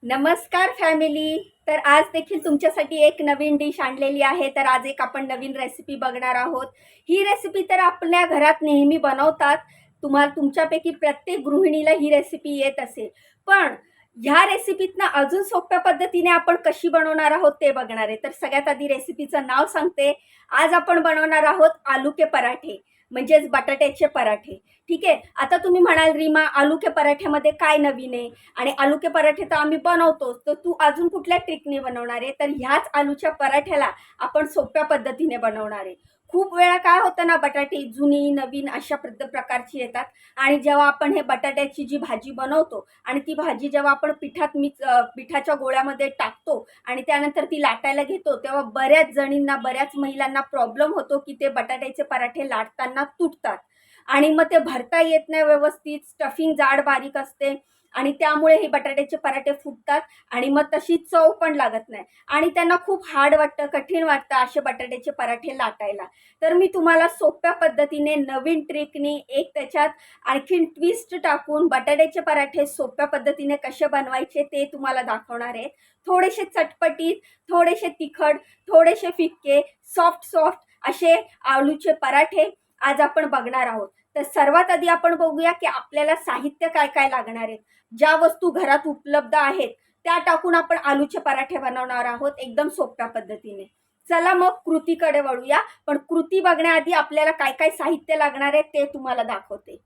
नमस्कार फॅमिली. तर आज देखील तुमच्यासाठी एक नवीन डिश आणलेली आहे. तर आज एक आपण नवीन रेसिपी बघणार आहोत. ही रेसिपी तर आपल्या घरात नेहमी बनवतात. तुमच्यापैकी प्रत्येक गृहिणीला ही रेसिपी येत असेल. पण ह्या रेसिपीतनं अजून सोप्या पद्धतीने आपण कशी बनवणार आहोत ते बघणार आहे. तर सगळ्यात आधी रेसिपीचं नाव सांगते. आज आपण बनवणार आहोत आलू के पराठे, म्हणजेच बटाट्याचे पराठे. ठीक आहे. आता तुम्ही म्हणाल, रीमा आलू के पराठ्यामध्ये काय नवीन आहे? आणि आलू के पराठे तर आम्ही बनवतोच, तर तू अजून कुठल्या ट्रिकने बनवणार आहे? तर ह्याच आलूच्या पराठ्याला आपण सोप्या पद्धतीने बनवणार आहे. खूप वेळा काय होतं ना, बटाटे जुनी नवीन अशा प्रकारची येतात. आणि जेव्हा आपण हे बटाट्याची जी भाजी बनवतो आणि ती भाजी जेव्हा आपण पिठाच्या गोळ्यामध्ये टाकतो आणि त्यानंतर ती लाटायला घेतो, तेव्हा बऱ्याच जणींना, बऱ्याच महिलांना प्रॉब्लेम होतो की ते बटाट्याचे पराठे लाटताना तुटतात आणि मग ते भरता येत नाही व्यवस्थित. स्टफिंग जाड बारीक असते आणि त्यामुळे हे बटाट्याचे पराठे फुटतात आणि मग तशी चव पण लागत नाही आणि त्यांना खूप हार्ड वाटतं, कठीण वाटतं असे बटाट्याचे पराठे लाटायला. तर मी तुम्हाला सोप्या पद्धतीने नवीन ट्रिकनी एक त्याच्यात आणखीन ट्विस्ट टाकून बटाट्याचे पराठे सोप्या पद्धतीने कसे बनवायचे ते तुम्हाला दाखवणार आहे. थोडेसे चटपटीत, थोडेसे तिखट, थोडेसे फिक्के, सॉफ्ट सॉफ्ट असे आलूचे पराठे आज आपण बघणार आहोत. तर सर्वात आधी आपण बघूया की आपल्याला साहित्य काय काय लागणार आहेत. ज्या वस्तू घरात उपलब्ध आहेत त्या टाकून आपण आलूचे पराठे बनवणार आहोत एकदम सोप्या पद्धतीने. चला मग कृतीकडे वळूया. पण कृती बघण्याआधी आपल्याला काय काय साहित्य लागणार आहे ते तुम्हाला दाखवते.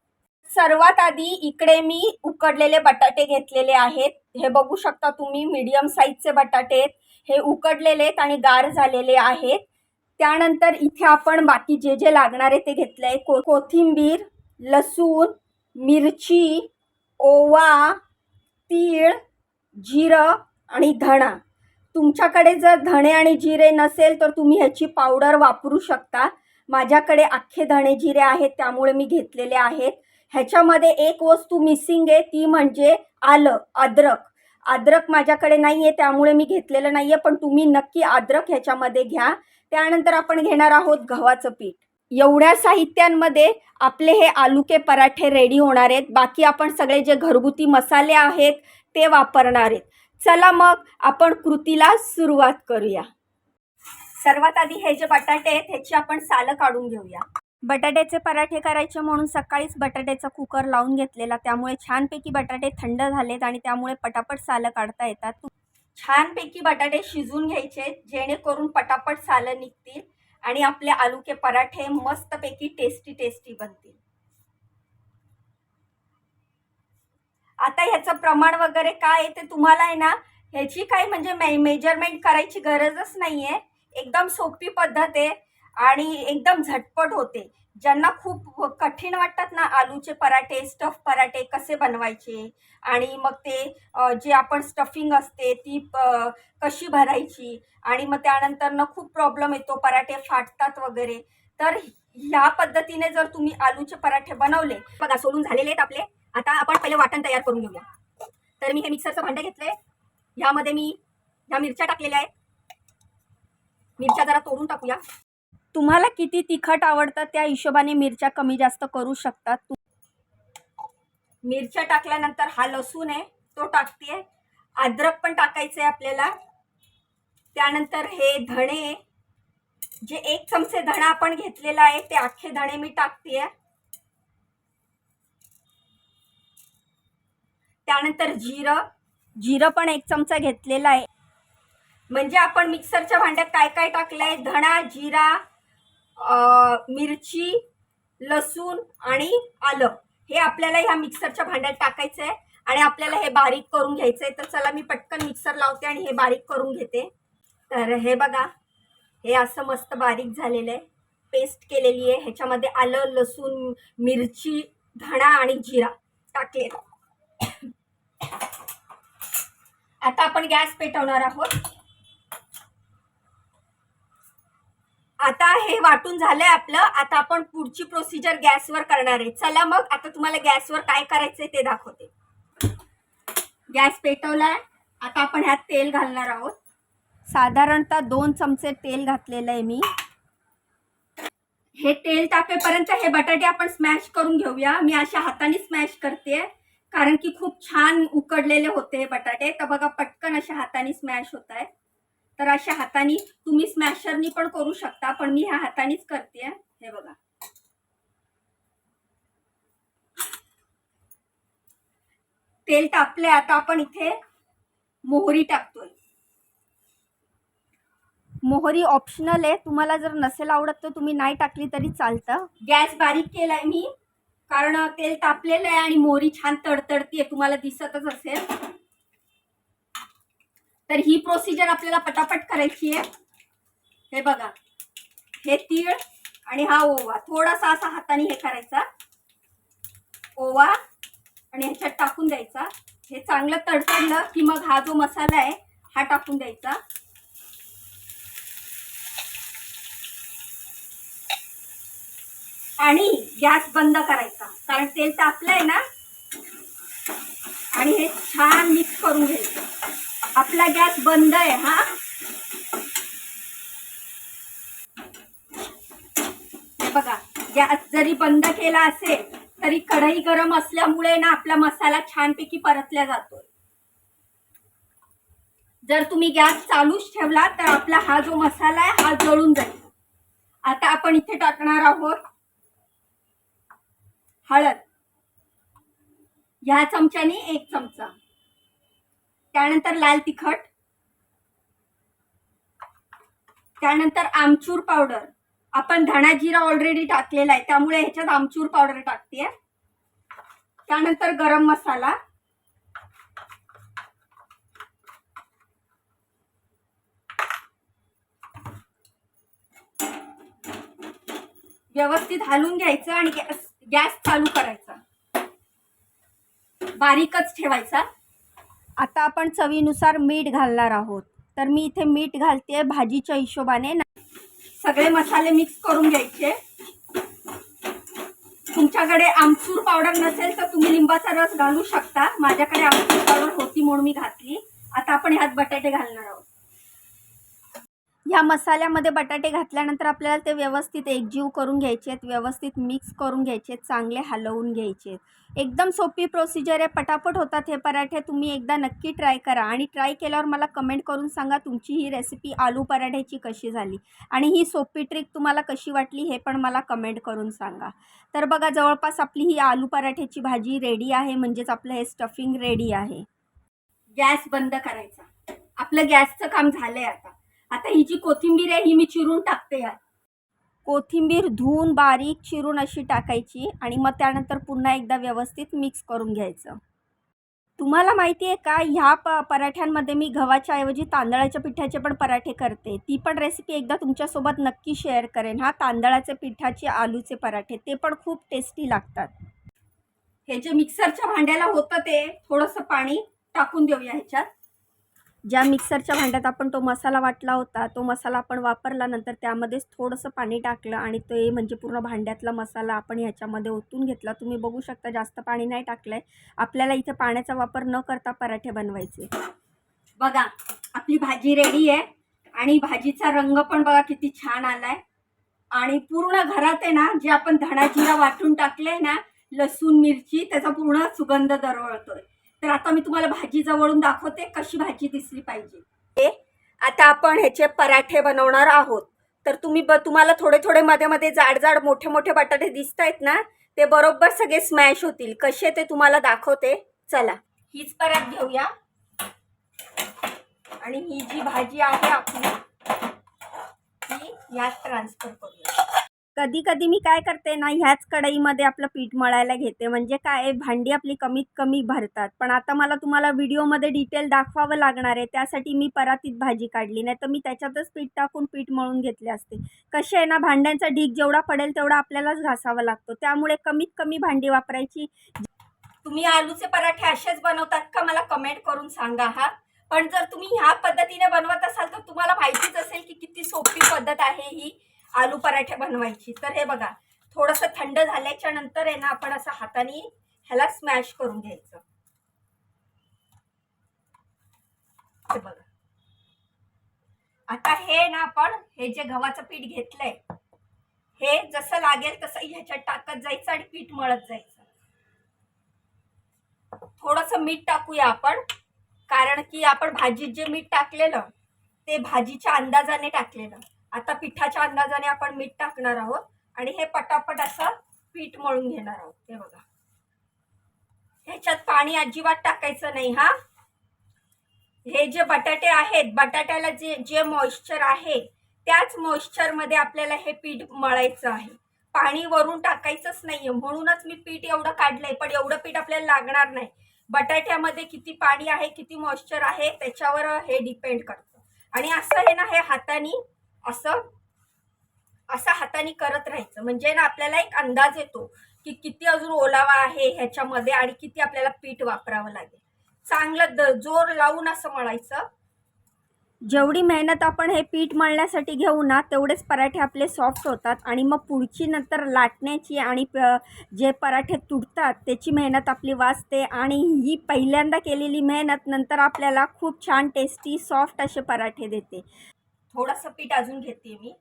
सर्वात आधी इकडे मी उकडलेले बटाटे घेतलेले आहेत. हे बघू शकता तुम्ही, मीडियम साईजचे बटाटे आहेत. हे उकडलेले आहेत आणि गार झालेले आहेत. त्यानंतर इथे आपण बाकी जे जे लागणार आहे ते घेतलं आहे. कोथिंबीर, लसूण, मिरची, ओवा, तीळ, जिरं आणि धणा. तुमच्याकडे जर धणे आणि जिरे नसेल तर तुम्ही ह्याची पावडर वापरू शकता. माझ्याकडे अख्खे धणे जिरे आहेत त्यामुळे मी घेतलेले आहेत. ह्याच्यामध्ये एक वस्तू मिसिंग आहे, ती म्हणजे आलं, अद्रक. अद्रक माझ्याकडे नाही आहे त्यामुळे मी घेतलेलं नाही आहे, पण तुम्ही नक्की अद्रक ह्याच्यामध्ये घ्या. त्यानंतर आपण घेणार आहोत गव्हाचं पीठ. एवढ्या साहित्यांमध्ये आपले हे आलू के पराठे रेडी होणार आहेत. बाकी आपण सगळे जे घरगुती मसाले आहेत ते वापरणार आहेत. चला मग आपण कृतीला सुरुवात करूया. सर्वात आधी हे जे बटाटे आहेत ह्याची आपण सालं काढून घेऊया. बटाट्याचे पराठे करायचे म्हणून सकाळीच बटाट्याचा कुकर लावून घेतलेला, त्यामुळे छानपैकी बटाटे थंड झालेत आणि त्यामुळे पटापट सालं काढता येतात. छानपैकी बटाटे शिजून घ्यायचे जेणेकरून पटापट सालं निघतील आणि आपले आलू के पराठे मस्तपैकी टेस्टी टेस्टी बनतील. आता ह्याचं प्रमाण वगैरे काय आहे ते तुम्हाला आहे ना, ह्याची काही म्हणजे मेजरमेंट करायची गरजच नाहीये. एकदम सोपी पद्धत आहे आणि एकदम झटपट होते. ज्यांना खूप कठीण वाटतात ना आलूचे पराठे, स्टफ पराठे कसे बनवायचे आणि मग ते जे आपण स्टफिंग असते ती कशी भरायची आणि मग त्यानंतर ना खूप प्रॉब्लेम येतो, पराठे फाटतात वगैरे. तर ह्या पद्धतीने जर तुम्ही आलूचे पराठे बनवले, बघा सोलून झालेले आहेत आपले. आता आपण पहिले वाटण तयार करून घेऊया. तर मी हे मिक्सरचं भांडं घेतलंय. ह्यामध्ये मी ह्या मिरच्या टाकलेल्या आहेत. मिरच्या जरा तोडून टाकूया. तुम्हाला किती तिखट आवडतं त्या हिशोबाने मिरच्या कमी जास्त करू शकतात. मिरच्या टाकल्यानंतर हा लसूण आहे तो टाकते. अद्रक पण टाकायचं आहे आपल्याला. त्यानंतर हे धणे, जे 1 चमचे धणा आपण घेतलेला आहे ते अख्खे धणे मी टाकते. त्यानंतर जिरं पण 1 चमचा घेतलेला आहे. म्हणजे आपण मिक्सरच्या भांड्यात काय काय टाकलंय, धणा, जिरा, मिरची, लसूण आणि आलं, हे आपल्याला ह्या मिक्सरच्या भांड्यात टाकायचं आहे आणि आपल्याला हे बारीक करून घ्यायचं आहे. तर चला मी पटकन मिक्सर लावते आणि हे बारीक करून घेते. तर हे बघा, हे असं मस्त बारीक झालेलं आहे, पेस्ट केलेली आहे. ह्याच्यामध्ये आलं, लसूण, मिरची, धणा आणि जिरा टाकले. आता आपण गॅस पेटवणार आहोत. आता हे वाटून झालंय आपलं. आता आपण पुढची प्रोसिजर गॅसवर करणार आहे. चला मग आता तुम्हाला गॅसवर काय करायचंय ते दाखवते. गॅस पेटवलाय. आता आपण ह्यात तेल घालणार आहोत. साधारणतः 2 चमचे तेल घातलेलं आहे मी. हे तेल टाकेपर्यंत हे बटाटे आपण स्मॅश करून घेऊया. मी अशा हाताने स्मॅश करते. कारण की खूप छान उकडलेले होते हे बटाटे. तर बघा पटकन अशा हाताने स्मॅश होत आहे. तर अशा हाताने तुम्ही स्मॅशरनी पण करू शकता, पण मी ह्या हातानेच करते. हे बघा, तेल तापले. आता आपण इथे मोहरी टाकतोय. मोहरी ऑप्शनल आहे, तुम्हाला जर नसेल आवडत तर तुम्ही नाही टाकली तरी चालतं. गॅस बारीक केलाय मी, कारण तेल तापलेलं आहे आणि मोहरी छान तडतडतीये, तुम्हाला दिसतच असेल. तर ही प्रोसिजर आपल्याला पटापट करायची आहे. हे बघा, हे तीळ आणि हा ओवा थोडासा असा हाताने हे करायचा, ओवा आणि ह्याच्यात टाकून द्यायचा. हे चांगलं तडतडलं की मग हा जो मसाला आहे हा टाकून द्यायचा. आणि गॅस बंद करायचा, कारण तेल तापलंय ना. आणि हे छान मिक्स करून घ्यायचं. आपला गॅस बंद आहे हा. हे बघा, गॅस जरी बंद केला असेल तरी कढई गरम असल्यामुळे ना आपला मसाला छानपैकी परतला जातोय. जर तुम्ही गॅस चालूच ठेवला तर आपला हा जो मसाला आहे हा जळून जाईल. आता आपण इथे टाकणार आहोत हळद. ह्या चमच्याने 1 चमचा. त्यानंतर लाल तिखट. त्यानंतर आमचूर पावडर. आपण धणा जिरा ऑलरेडी टाकलेला आहे, त्यामुळे ह्याच्यात आमचूर पावडर टाकते. त्यानंतर गरम मसाला. व्यवस्थित हलवून घ्यायचं आणि गॅस चालू करायचा, बारीकच ठेवायचा. आता आपण चवीनुसार मीठ घालणार आहोत. तर मी इथे मीठ घालते भाजीच्या हिशोबाने. सगळे मसाले मिक्स करून घ्यायचे. तुमच्याकडे आमचूर पावडर नसेल तर तुम्ही लिंबाचा रस घालू शकता. माझ्याकडे आमचूर पावडर होती म्हणून मी घातली. आता आपण ह्यात बटाटे घालणार आहोत. ह्या मसाल्यामध्ये बटाटे घातल्यानंतर आपल्याला ते व्यवस्थित एकजीव करून घ्यायचे आहेत, व्यवस्थित मिक्स करून घ्यायचे, चांगले हलवून घ्यायचे. एकदम सोपी प्रोसिजर आहे, पटापट होतात हे पराठे. तुम्ही एकदा नक्की ट्राय करा आणि ट्राय केल्यावर मला कमेंट करून सांगा तुमची ही रेसिपी आलू पराठ्याची कशी झाली आणि ही सोपी ट्रिक तुम्हाला कशी वाटली हे पण मला कमेंट करून सांगा. तर बघा, जवळपास आपली ही आलू पराठ्याची भाजी रेडी आहे, म्हणजेच आपलं हे स्टफिंग रेडी आहे. गॅस बंद करायचा. आपलं गॅसचं काम झालंय. आता ही जी कोथिंबीर आहे ही मी चिरून टाकते. यात कोथिंबीर धुवून बारीक चिरून अशी टाकायची आणि मग त्यानंतर पुन्हा एकदा व्यवस्थित मिक्स करून घ्यायचं. तुम्हाला माहिती आहे का, ह्या पराठ्यांमध्ये मी गव्हाच्या ऐवजी तांदळाच्या पिठाचे पण पराठे करते. ती पण रेसिपी एकदा तुमच्यासोबत नक्की शेअर करेन. तांदळाचे पिठाचे आलूचे पराठे ते पण खूप टेस्टी लागतात. हे जे मिक्सरच्या भांड्याला होतं ते थोडंसं पाणी टाकून देऊया ह्याच्यात. ज्या मिक्सरच्या भांड्यात आपण तो मसाला वाटला होता तो मसाला आपण वापरला, नंतर त्यामध्येच थोडंसं पाणी टाकलं आणि ते म्हणजे पूर्ण भांड्यातला मसाला आपण ह्याच्यामध्ये ओतून घेतला. तुम्ही बघू शकता जास्त पाणी नाही टाकलं आहे. आपल्याला इथे पाण्याचा वापर न करता पराठे बनवायचे. बघा, आपली भाजी रेडी आहे आणि भाजीचा रंग पण बघा किती छान आला आहे. आणि पूर्ण घरात आहे ना, जे आपण धणा जिरा वाटून टाकले ना, लसूण मिरची, त्याचा पूर्ण सुगंध दरवळतोय. तर आता मी तुम्हाला भाजी जवळून दाखवते कशी भाजी दिसली पाहिजे. आता आपण ह्याचे पराठे बनवणार आहोत. तर तुम्हाला थोडे थोडे मध्ये मध्ये जाड जाड मोठे मोठे बटाटे दिसत आहेत ना, ते बरोबर सगळे स्मॅश होतील. कसे ते तुम्हाला दाखवते. चला, हीच परात घेऊया आणि ही जी भाजी आहे आपली ती यात ट्रान्सफर करूया. कधी कधी मी काय करते ना, ह्याच कढईमध्ये आपलं पीठ मळायला घेते. म्हणजे काय, भांडी आपली कमीत कमी भरतात. पण आता मला तुम्हाला व्हिडिओमध्ये डिटेल दाखवावं लागणार आहे, त्यासाठी मी परातीत भाजी काढली. नाही तर मी त्याच्यातच पीठ टाकून पीठ मळून घेतले असते. कसे आहे ना, भांड्यांचा ढीग जेवढा पडेल तेवढा आपल्यालाच घासावा लागतो. त्यामुळे कमीत कमी भांडी वापरायची. तुम्ही आलूचे पराठे असेच बनवतात का, मला कमेंट करून सांगा. पण जर तुम्ही ह्या पद्धतीने बनवत असाल तर तुम्हाला माहितीच असेल की किती सोपी पद्धत आहे ही आलू पराठे बनवायची. तर हे बघा, थोडंसं थंड झाल्याच्या नंतर आहे ना, आपण असं हाताने ह्याला स्मॅश करून घ्यायचं. हे बघा, आता हे ना, आपण हे जे गव्हाचं पीठ घेतलंय हे जसं लागेल तसं ह्याच्यात टाकत जायचं आणि पीठ मळत जायचं. थोडंसं मीठ टाकूया आपण, कारण की आपण भाजीत जे मीठ टाकलेलं ते भाजीच्या अंदाजाने टाकलेलं. आता पिठाच्या अंदाजाने आपण मीठ टाकणार आहोत आणि हे पटापट असं पीठ मळून घेणार आहोत. हे बघा, ह्याच्यात पाणी अजिबात टाकायचं नाही हा. हे जे बटाटे आहेत, बटाट्याला जे जे मॉइश्चर आहे त्याच मॉइश्चरमध्ये आपल्याला हे पीठ मळायचं आहे. पाणी वरून टाकायचंच नाहीये, म्हणूनच मी पीठ एवढं काढलंय. पण एवढं पीठ आपल्याला लागणार नाही. बटाट्यामध्ये किती पाणी आहे, किती मॉइश्चर आहे त्याच्यावर हे डिपेंड करतं. आणि असं हे ना, हे हाताने असं हाताने करत राहायचं, म्हणजे ना आपल्याला एक अंदाज येतो की किती अजून ओलावा आहे ह्याच्यामध्ये आणि किती आपल्याला पीठ वापरावं लागेल. चांगलं जोर लावून असं मळायचं. जेवढी मेहनत आपण हे पीठ मळण्यासाठी घेऊ ना, तेवढेच पराठे आपले सॉफ्ट होतात. आणि मग पुढची नंतर लाटण्याची आणि जे पराठे तुटतात त्याची मेहनत आपली वाचते. आणि ही पहिल्यांदा केलेली मेहनत नंतर आपल्याला खूप छान टेस्टी सॉफ्ट असे पराठे देते. थोडंसं पीठ अजून घेते मी.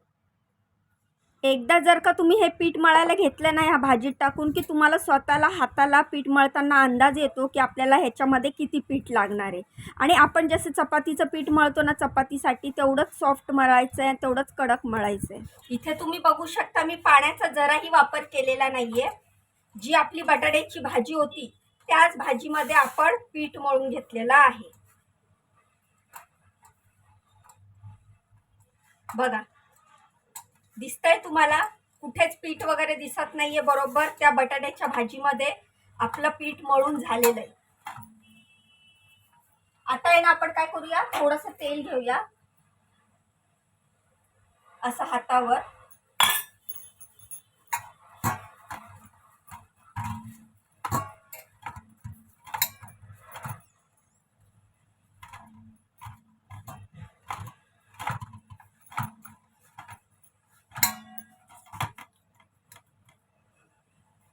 एकदा जर का तुम्ही हे पीठ मळायला घेतलं ना ह्या भाजीत टाकून, की तुम्हाला स्वतःला हाताला पीठ मळताना अंदाज येतो की आपल्याला ह्याच्यामध्ये किती पीठ लागणार आहे. आणि आपण जसं चपातीचं पीठ मळतो ना, चपातीसाठी तेवढंच सॉफ्ट मळायचं आहे, तेवढंच कडक मळायचं आहे. इथे तुम्ही बघू शकता मी पाण्याचा जराही वापर केलेला नाहीये. जी आपली बटाट्याची भाजी होती त्याच भाजीमध्ये आपण पीठ मळून घेतलेलं आहे. बघा, दिसतंय तुम्हाला? कुठेच पीठ वगैरे दिसत नाहीये. बरोबर त्या बटाट्याच्या भाजीमध्ये आपलं पीठ मळून झालेलं आहे. आता आहे ना, आपण काय करूया, थोडंसं तेल घेऊया असं हातावर.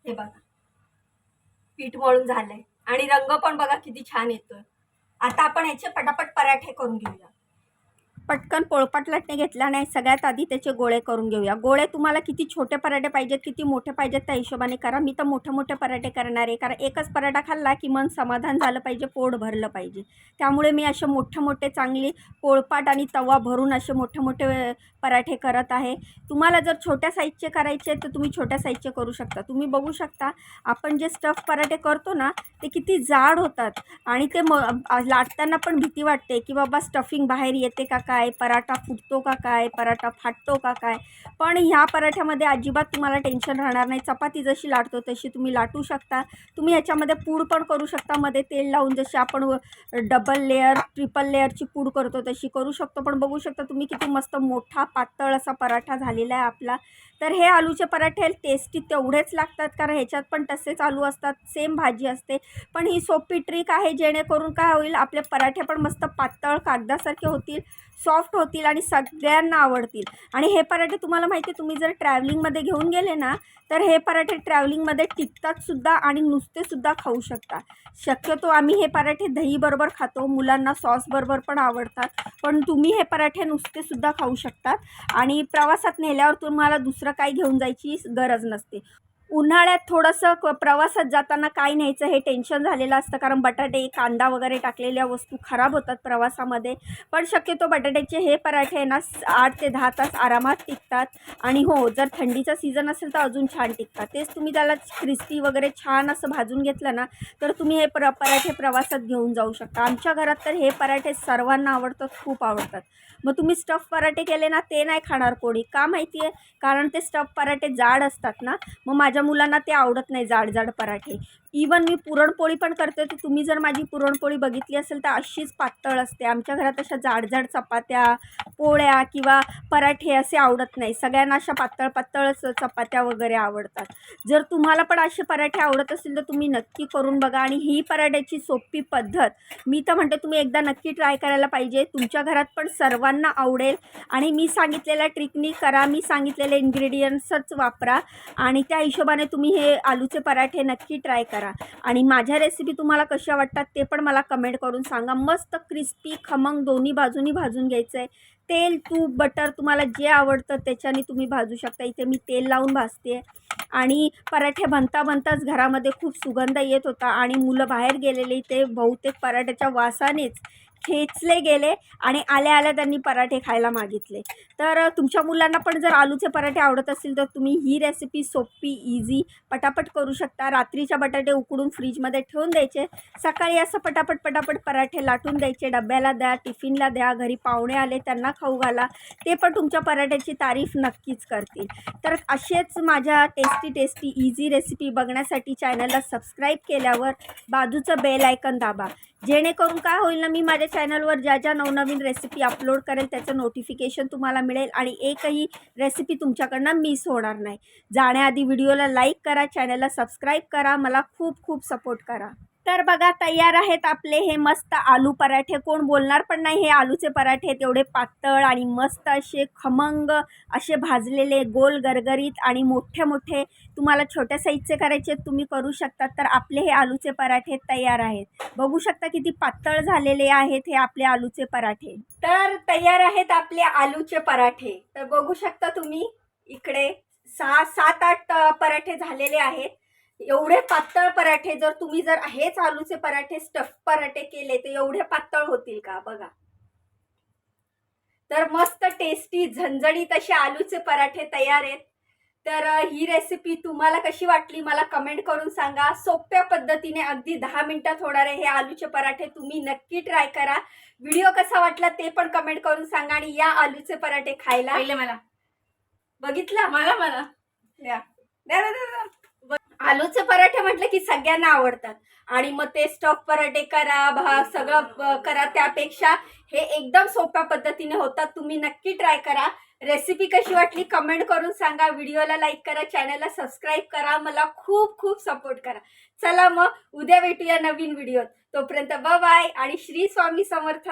हे बघा, पीठ मळून झालंय आणि रंग पण बघा किती छान येतोय. आता आपण ह्याचे पटापट पराठे करून घेऊया. पटकन पोळपाट लाटणे घेतला नाही, सगळ्यात आधी त्याचे गोळे करून घेऊया. गोळे तुम्हाला किती छोटे पराठे पाहिजेत, किती मोठे पाहिजेत त्या हिशोबाने करा. मी तर मोठे मोठे पराठे करणार आहे, कारण एकच पराठा खाल्ला की मन समाधान झालं पाहिजे, पोट भरलं पाहिजे. त्यामुळे मी असे मोठे मोठे चांगली पोळपाट आणि तवा भरून असे मोठे मोठे पराठे करत आहे. तुम्हाला जर छोट्या साईजचे करायचे तर तुम्ही छोट्या साईजचे करू शकता. तुम्ही बघू शकता आपण जे स्टफ पराठे करतो ना ते किती जाड होतात. आणि ते लाटताना पण भीती वाटते की बाबा स्टफिंग बाहेर येते का काय, पराठा फुटतो का काय, पराठा फाटतो का काय. पण ह्या पराठ्यामध्ये अजिबात तुम्हाला टेन्शन राहणार नाही. चपाती जशी लाटतो तशी तुम्ही लाटू शकता. तुम्ही ह्याच्यामध्ये पूड पण करू शकता, मध्ये तेल लावून, जशी आपण डबल लेअर ट्रिपल लेअरची पूड करतो तशी करू शकतो. पण बघू शकता तुम्ही किती मस्त मोठा पातळ असा पराठा झालेला आहे आपला. तर हे आलूचे पराठे टेस्टी तेवढेच लागतात, कारण ह्याच्यात पण तसेच आलू असतात, सेम भाजी असते. पण ही सोपी ट्रिक आहे, जेणेकरून काय होईल, आपले पराठे पण मस्त पातळ कागदासारखे होतील, सॉफ्ट होतील आणि सगळ्यांना आवडतील. आणि हे पराठे तुम्हाला माहिती आहे, तुम्ही जर ट्रॅव्हलिंगमध्ये घेऊन गेले ना तर हे पराठे ट्रॅव्हलिंगमध्ये टिकतात सुद्धा आणि नुसते सुद्धा खाऊ शकता. शक्यतो आम्ही हे पराठे दहीबरोबर खातो, मुलांना सॉसबरोबर पण आवडतात. पण तुम्ही हे पराठे नुसते सुद्धा खाऊ शकतात आणि प्रवासात नेल्यावर तुम्हाला दुसरं काही घेऊन जायची गरज नसते. उन्हाळ्यात थोडंसं प्रवासात जाताना काय न्यायचं हे टेन्शन झालेलं असतं, कारण बटाटे, कांदा वगैरे टाकलेल्या वस्तू खराब होतात प्रवासामध्ये. पण शक्यतो बटाट्याचे हे पराठे ना 8 ते 10 तास आरामात टिकतात. आणि हो, जर थंडीचा सीझन असेल तर अजून छान टिकतात. तेच तुम्ही त्याला क्रिस्पी वगैरे छान असं भाजून घेतलं ना तर तुम्ही हे पराठे प्रवासात घेऊन जाऊ शकता. आमच्या घरात तर हे पराठे सर्वांना आवडतात, खूप आवडतात. मग तुम्ही स्टफ पराठे केले ना ते नाही खाणार कोणी, का माहिती आहे, कारण ते स्टफ पराठे जाड असतात ना, मग माझ्या मुलांना ते आवडत नाही जाड जाड पराठे. इवन मी पुरणपोळी पण करते, तर तुम्ही जर माझी पुरणपोळी बघितली असेल तर अशीच पातळ असते. आमच्या घरात अशा जाड जाड चपात्या, पोळ्या किंवा पराठे असे आवडत नाही. सगळ्यांना अशा पातळ पातळच चपात्या वगैरे आवडतात. जर तुम्हाला पण असे पराठे आवडत असतील तर तुम्ही नक्की करून बघा. आणि ही पराठ्याची सोपी पद्धत मी तर म्हणते तुम्ही एकदा नक्की ट्राय करायला पाहिजे. तुमच्या घरात पण सर्वांना आवडेल. आणि मी सांगितलेल्या ट्रिकनी करा, मी सांगितलेले इन्ग्रेडियंट्सच वापरा आणि त्या हिशोबाने हिशोबाने तुम्ही हे आलूचे पराठे नक्की ट्राय करा. आणि माझ्या रेसिपी तुम्हाला कशा वाटतात ते पण मला कमेंट करून सांगा. मस्त क्रिस्पी खमंग दोन्ही बाजूनी भाजून घ्यायचं आहे. तेल, तूप, बटर तुम्हाला जे आवडतं त्याच्याने तुम्ही भाजू शकता. इथे मी तेल लावून भाजते आणि पराठे बनता बनताच घरामध्ये खूप सुगंध येत होता आणि मुलं बाहेर गेलेले ते बहुतेक पराठ्याच्या वासानेच खेचले गेले आणि आल्या आल्या त्यांनी पराठे खायला मागितले. तर तुमच्या मुलांना पण जर आलूचे पराठे आवडत असतील तर तुम्ही ही रेसिपी सोपी, इझी, पटापट करू शकता. रात्रीच्या बटाटे उकडून फ्रीजमध्ये ठेवून द्यायचे, सकाळी असं पटापट पटापट पराठे लाटून द्यायचे, डब्याला द्या, टिफिनला द्या, घरी पाहुणे आले त्यांना खाऊ घाला, ते पण तुमच्या पराठ्याची तारीफ नक्कीच करतील. तर असेच माझ्या टेस्टी टेस्टी इझी रेसिपी बघण्यासाठी चॅनलला सबस्क्राईब केल्यावर बाजूचं बेल आयकन दाबा, जेणेकरून काय होईल ना, मी माझ्या चॅनलवर ज्या ज्या नवनवीन रेसिपी अपलोड करेल त्याचं नोटिफिकेशन तुम्हाला मिळेल आणि एकही रेसिपी तुमच्याकडनं मिस होणार नाही. जाण्याआधी व्हिडिओला लाईक करा, चॅनलला सबस्क्राईब करा, मला खूप खूप सपोर्ट करा. तर बघा, तयार आहेत आपले हे मस्त आलू पराठे. कोण बोलणार पण नाही हे आलूचे पराठे तेवढे पातळ आणि मस्त असे खमंग असे भाजलेले, गोल गरगरीत आणि मोठे मोठे. तुम्हाला छोट्या साईजचे करायचे तुम्ही करू शकता. तर आपले हे आलूचे पराठे तयार आहेत. बघू शकता किती पातळ झालेले आहेत हे आपले आलूचे पराठे. तर तयार आहेत आपले आलूचे पराठे. तर बघू शकता तुम्ही इकडे 6-7-8 पराठे झालेले आहेत. एवढे पातळ पराठे जर हेच आलूचे पराठे स्टफ पराठे केले तर एवढे पातळ होतील का बघा. तर मस्त टेस्टी झणझणीत असे आलूचे पराठे तयार आहेत. तर ही रेसिपी तुम्हाला कशी वाटली मला कमेंट करून सांगा. सोप्या पद्धतीने अगदी 10 मिनिटात होणारे हे आलूचे पराठे तुम्ही नक्की ट्राय करा. व्हिडिओ कसा वाटला ते पण कमेंट करून सांगा आणि या आलूचे पराठे खायला. पहिले मला बघितलं मला द्या. आलूचे पराठे म्हटलं की सगळ्यांना आवडतात आणि मग ते स्टफ पराठे करा, सगळं करा, त्यापेक्षा हे एकदम सोप्या पद्धतीने होतात. तुम्ही नक्की ट्राय करा. रेसिपी कशी वाटली कमेंट करून सांगा. व्हिडिओला लाईक करा, चॅनलला सबस्क्राईब करा, मला खूप खूप सपोर्ट करा. चला मग उद्या भेटूया नवीन व्हिडिओत. तोपर्यंत बाय बाय आणि श्री स्वामी समर्थ.